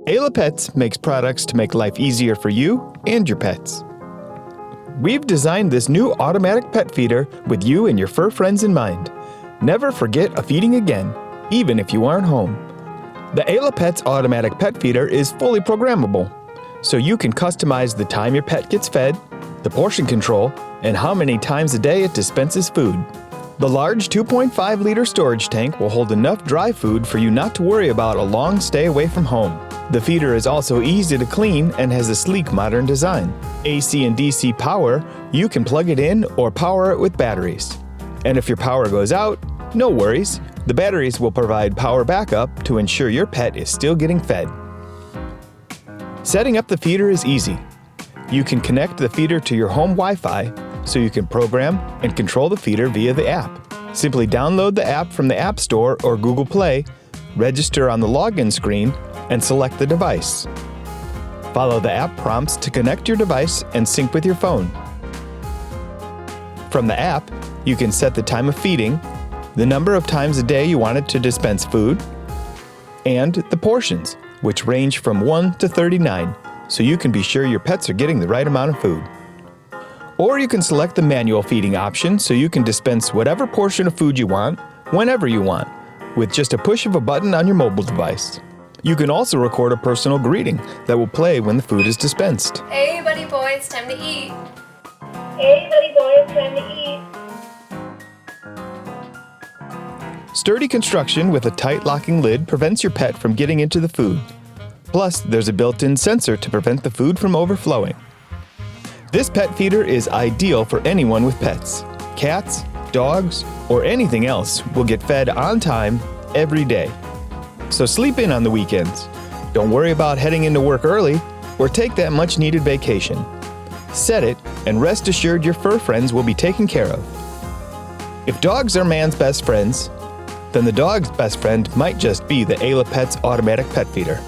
Alla Pets makes products to make life easier for you and your pets. We've designed this new automatic pet feeder with you and your fur friends in mind. Never forget a feeding again, even if you aren't home. The Alla Pets automatic pet feeder is fully programmable, so you can customize the time your pet gets fed, the portion control, and how many times a day it dispenses food. The large 2.5-liter storage tank will hold enough dry food for you not to worry about a long stay away from home. The feeder is also easy to clean and has a sleek modern design. AC and DC power, you can plug it in or power it with batteries. And if your power goes out, no worries. The batteries will provide power backup to ensure your pet is still getting fed. Setting up the feeder is easy. You can connect the feeder to your home Wi-Fi so you can program and control the feeder via the app. Simply download the app from the App Store or Google Play, register on the login screen, and select the device. Follow the app prompts to connect your device and sync with your phone. From the app, you can set the time of feeding, the number of times a day you want it to dispense food, and the portions, which range from 1 to 39, so you can be sure your pets are getting the right amount of food. Or you can select the manual feeding option so you can dispense whatever portion of food you want, whenever you want, with just a push of a button on your mobile device. You can also record a personal greeting that will play when the food is dispensed. Hey buddy boy, it's time to eat. Hey buddy boy, it's time to eat. Sturdy construction with a tight locking lid prevents your pet from getting into the food. Plus, there's a built-in sensor to prevent the food from overflowing. This pet feeder is ideal for anyone with pets. Cats, dogs, or anything else will get fed on time every day. So sleep in on the weekends. Don't worry about heading into work early or take that much-needed vacation. Set it and rest assured your fur friends will be taken care of. If dogs are man's best friends, then the dog's best friend might just be the Alla Pets automatic pet feeder.